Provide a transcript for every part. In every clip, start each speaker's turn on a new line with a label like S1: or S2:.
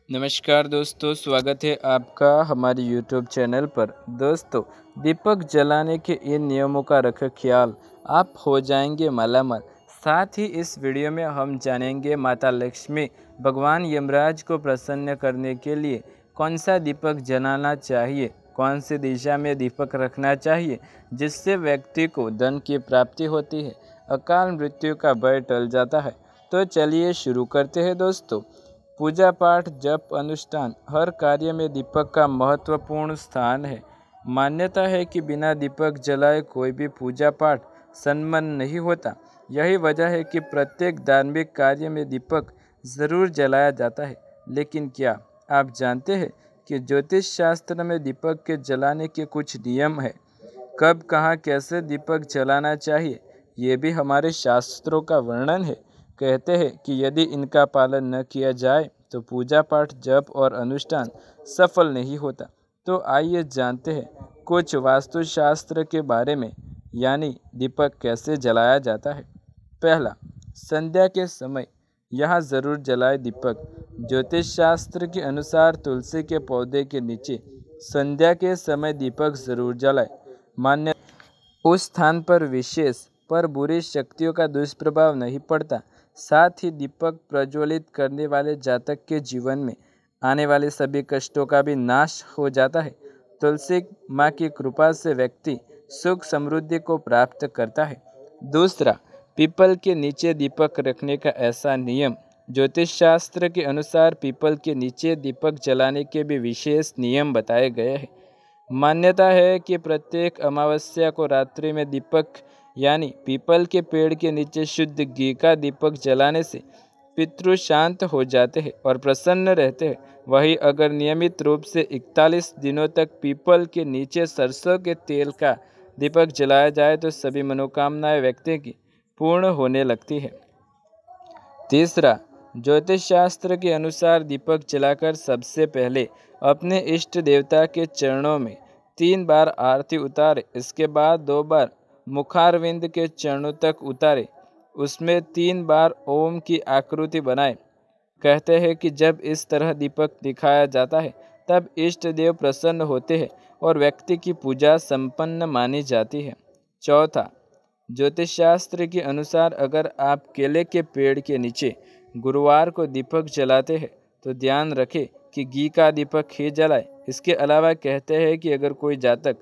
S1: नमस्कार दोस्तों, स्वागत है आपका हमारे YouTube चैनल पर। दोस्तों, दीपक जलाने के इन नियमों का रखें ख्याल, आप हो जाएंगे मालामाल। साथ ही इस वीडियो में हम जानेंगे माता लक्ष्मी भगवान यमराज को प्रसन्न करने के लिए कौन सा दीपक जलाना चाहिए, कौन सी दिशा में दीपक रखना चाहिए जिससे व्यक्ति को धन की प्राप्ति होती है, अकाल मृत्यु का भय टल जाता है। तो चलिए शुरू करते हैं दोस्तों। पूजा पाठ, जप, अनुष्ठान, हर कार्य में दीपक का महत्वपूर्ण स्थान है। मान्यता है कि बिना दीपक जलाए कोई भी पूजा पाठ सम्पन्न नहीं होता। यही वजह है कि प्रत्येक धार्मिक कार्य में दीपक ज़रूर जलाया जाता है। लेकिन क्या आप जानते हैं कि ज्योतिष शास्त्र में दीपक के जलाने के कुछ नियम हैं? कब, कहाँ, कैसे दीपक जलाना चाहिए, ये भी हमारे शास्त्रों का वर्णन है। कहते हैं कि यदि इनका पालन न किया जाए तो पूजा पाठ, जप और अनुष्ठान सफल नहीं होता। तो आइए जानते हैं कुछ वास्तुशास्त्र के बारे में, यानी दीपक कैसे जलाया जाता है। पहला, संध्या के समय यहाँ ज़रूर जलाए दीपक। ज्योतिष शास्त्र के अनुसार तुलसी के पौधे के नीचे संध्या के समय दीपक ज़रूर जलाए। मान्य उस स्थान पर विशेष पर बुरी शक्तियों का दुष्प्रभाव नहीं पड़ता। साथ ही दीपक प्रज्वलित करने वाले जातक के जीवन में आने वाले सभी कष्टों का भी नाश हो जाता है। तुलसी माँ की कृपा से व्यक्ति सुख समृद्धि को प्राप्त करता है। दूसरा, पीपल के नीचे दीपक रखने का ऐसा नियम। ज्योतिष शास्त्र के अनुसार पीपल के नीचे दीपक जलाने के भी विशेष नियम बताए गए हैं। मान्यता है कि प्रत्येक अमावस्या को रात्रि में दीपक यानी पीपल के पेड़ के नीचे शुद्ध घी का दीपक जलाने से पितृ शांत हो जाते हैं और प्रसन्न रहते हैं। वहीं अगर नियमित रूप से 41 दिनों तक पीपल के नीचे सरसों के तेल का दीपक जलाया जाए तो सभी मनोकामनाएं व्यक्ति की पूर्ण होने लगती है। तीसरा, ज्योतिष शास्त्र के अनुसार दीपक जलाकर सबसे पहले अपने इष्ट देवता के चरणों में 3 बार आरती उतारे। इसके बाद 2 बार मुखारविंद के चरणों तक उतारे, उसमें 3 बार ओम की आकृति बनाए। कहते हैं कि जब इस तरह दीपक दिखाया जाता है तब इष्ट देव प्रसन्न होते हैं और व्यक्ति की पूजा संपन्न मानी जाती है। चौथा, ज्योतिष शास्त्र के अनुसार अगर आप केले के पेड़ के नीचे गुरुवार को दीपक जलाते हैं तो ध्यान रखें कि घी का दीपक ही जलाए। इसके अलावा कहते हैं कि अगर कोई जातक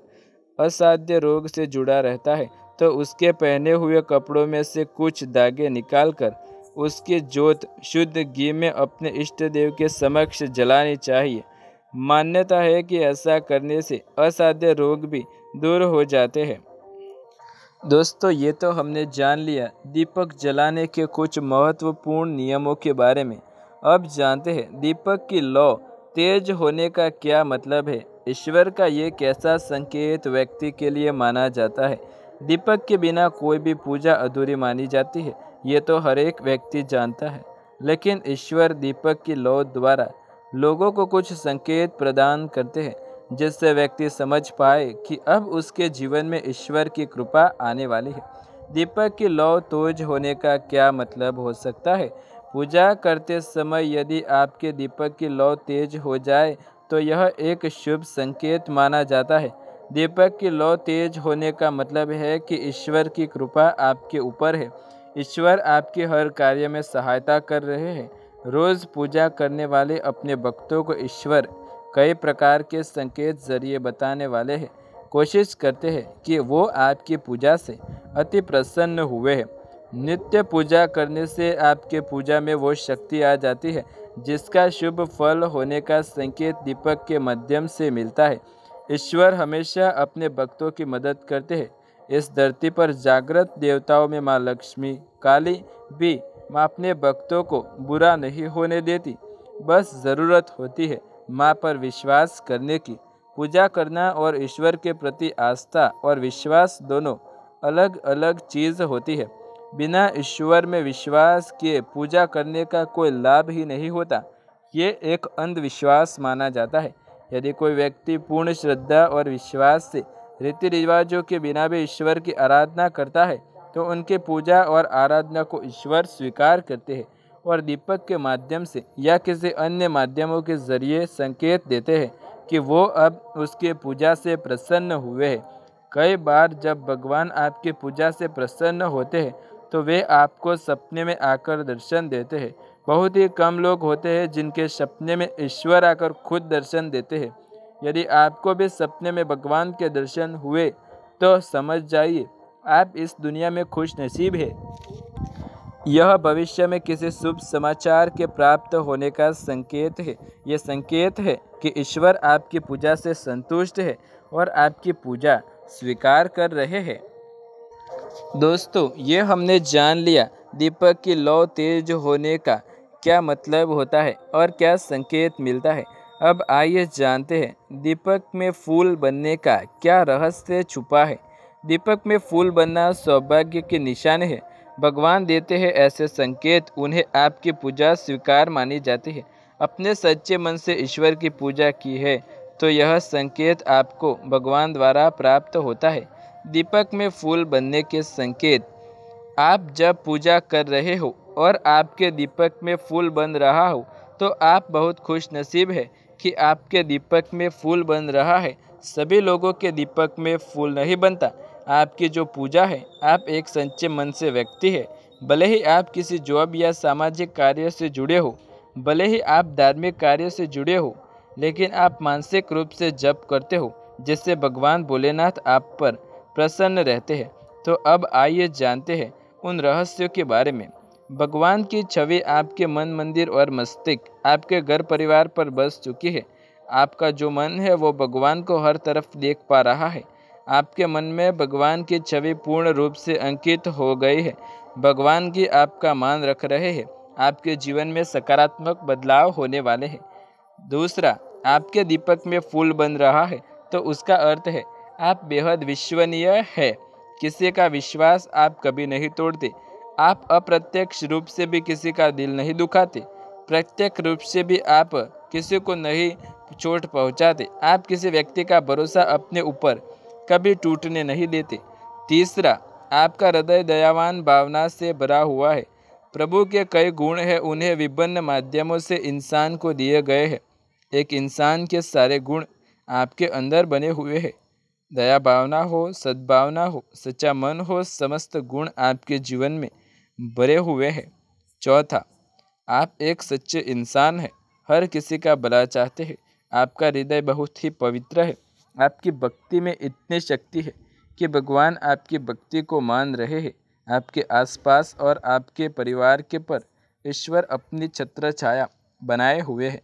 S1: असाध्य रोग से जुड़ा रहता है तो उसके पहने हुए कपड़ों में से कुछ धागे निकालकर उसकी जोत शुद्ध घी में अपने इष्ट देव के समक्ष जलानी चाहिए। मान्यता है कि ऐसा करने से असाध्य रोग भी दूर हो जाते हैं। दोस्तों, ये तो हमने जान लिया दीपक जलाने के कुछ महत्वपूर्ण नियमों के बारे में। अब जानते हैं दीपक की लौ तेज होने का क्या मतलब है। ईश्वर का ये कैसा संकेत व्यक्ति के लिए माना जाता है। दीपक के बिना कोई भी पूजा अधूरी मानी जाती है, ये तो हर एक व्यक्ति जानता है। लेकिन ईश्वर दीपक की लौ द्वारा लोगों को कुछ संकेत प्रदान करते हैं जिससे व्यक्ति समझ पाए कि अब उसके जीवन में ईश्वर की कृपा आने वाली है। दीपक की लौ तेज होने का क्या मतलब हो सकता है? पूजा करते समय यदि आपके दीपक की लौ तेज हो जाए तो यह एक शुभ संकेत माना जाता है। दीपक की लौ तेज होने का मतलब है कि ईश्वर की कृपा आपके ऊपर है। ईश्वर आपके हर कार्य में सहायता कर रहे हैं। रोज़ पूजा करने वाले अपने भक्तों को ईश्वर कई प्रकार के संकेत जरिए बताने वाले हैं। कोशिश करते हैं कि वो आपकी पूजा से अति प्रसन्न हुए हैं। नित्य पूजा करने से आपके पूजा में वो शक्ति आ जाती है जिसका शुभ फल होने का संकेत दीपक के माध्यम से मिलता है। ईश्वर हमेशा अपने भक्तों की मदद करते हैं। इस धरती पर जागृत देवताओं में माँ लक्ष्मी, काली भी माँ अपने भक्तों को बुरा नहीं होने देती। बस ज़रूरत होती है माँ पर विश्वास करने की। पूजा करना और ईश्वर के प्रति आस्था और विश्वास दोनों अलग अलग चीज़ होती है। बिना ईश्वर में विश्वास किए पूजा करने का कोई लाभ ही नहीं होता। ये एक अंधविश्वास माना जाता है। यदि कोई व्यक्ति पूर्ण श्रद्धा और विश्वास से रीति रिवाजों के बिना भी ईश्वर की आराधना करता है तो उनके पूजा और आराधना को ईश्वर स्वीकार करते हैं और दीपक के माध्यम से या किसी अन्य माध्यमों के जरिए संकेत देते हैं कि वो अब उसके पूजा से प्रसन्न हुए हैं। कई बार जब भगवान आपकी पूजा से प्रसन्न होते हैं तो वे आपको सपने में आकर दर्शन देते हैं। बहुत ही कम लोग होते हैं जिनके सपने में ईश्वर आकर खुद दर्शन देते हैं। यदि आपको भी सपने में भगवान के दर्शन हुए तो समझ जाइए आप इस दुनिया में खुश नसीब है। यह भविष्य में किसी शुभ समाचार के प्राप्त होने का संकेत है। यह संकेत है कि ईश्वर आपकी पूजा से संतुष्ट है और आपकी पूजा स्वीकार कर रहे हैं। दोस्तों, ये हमने जान लिया दीपक की लौ तेज होने का क्या मतलब होता है और क्या संकेत मिलता है। अब आइए जानते हैं दीपक में फूल बनने का क्या रहस्य छुपा है। दीपक में फूल बनना सौभाग्य के निशान है। भगवान देते हैं ऐसे संकेत, उन्हें आपकी पूजा स्वीकार मानी जाती है। अपने सच्चे मन से ईश्वर की पूजा की है तो यह संकेत आपको भगवान द्वारा प्राप्त होता है। दीपक में फूल बनने के संकेत। आप जब पूजा कर रहे हो और आपके दीपक में फूल बन रहा हो तो आप बहुत खुश नसीब है कि आपके दीपक में फूल बन रहा है। सभी लोगों के दीपक में फूल नहीं बनता। आपकी जो पूजा है, आप एक सच्चे मन से व्यक्ति है। भले ही आप किसी जॉब या सामाजिक कार्य से जुड़े हो, भले ही आप धार्मिक कार्य से जुड़े हो, लेकिन आप मानसिक रूप से जप करते हो जिससे भगवान भोलेनाथ आप पर प्रसन्न रहते हैं। तो अब आइए जानते हैं उन रहस्यों के बारे में। भगवान की छवि आपके मन, मंदिर और मस्तिष्क, आपके घर परिवार पर बस चुकी है। आपका जो मन है वो भगवान को हर तरफ देख पा रहा है। आपके मन में भगवान की छवि पूर्ण रूप से अंकित हो गई है। भगवान की आपका मान रख रहे हैं। आपके जीवन में सकारात्मक बदलाव होने वाले हैं। दूसरा, आपके दीपक में फूल बन रहा है तो उसका अर्थ है आप बेहद विश्वसनीय है। किसी का विश्वास आप कभी नहीं तोड़ते। आप अप्रत्यक्ष रूप से भी किसी का दिल नहीं दुखाते। प्रत्यक्ष रूप से भी आप किसी को नहीं चोट पहुंचाते। आप किसी व्यक्ति का भरोसा अपने ऊपर कभी टूटने नहीं देते। तीसरा, आपका हृदय दयावान भावना से भरा हुआ है। प्रभु के कई गुण हैं, उन्हें विभिन्न माध्यमों से इंसान को दिए गए हैं। एक इंसान के सारे गुण आपके अंदर बने हुए हैं। दया भावना हो, सद्भावना हो, सच्चा मन हो, समस्त गुण आपके जीवन में भरे हुए हैं। चौथा, आप एक सच्चे इंसान हैं, हर किसी का भला चाहते हैं। आपका हृदय बहुत ही पवित्र है। आपकी भक्ति में इतनी शक्ति है कि भगवान आपकी भक्ति को मान रहे हैं। आपके आसपास और आपके परिवार के पर ईश्वर अपनी छत्र छाया बनाए हुए हैं।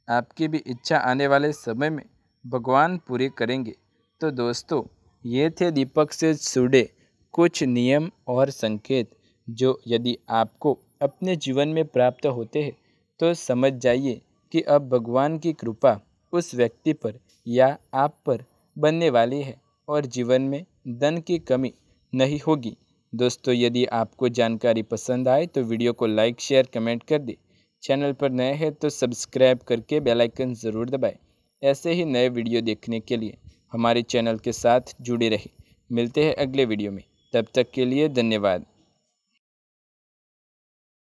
S1: आपकी भी इच्छा आने वाले समय में भगवान पूरी करेंगे। तो दोस्तों, ये थे दीपक से जुड़े कुछ नियम और संकेत जो यदि आपको अपने जीवन में प्राप्त होते हैं तो समझ जाइए कि अब भगवान की कृपा उस व्यक्ति पर या आप पर बनने वाली है और जीवन में धन की कमी नहीं होगी। दोस्तों, यदि आपको जानकारी पसंद आए तो वीडियो को लाइक, शेयर, कमेंट कर दें। चैनल पर नए हैं तो सब्सक्राइब करके बेल आइकन ज़रूर दबाएं। ऐसे ही नए वीडियो देखने के लिए हमारे चैनल के साथ जुड़े रहें। मिलते हैं अगले वीडियो में, तब तक के लिए धन्यवाद।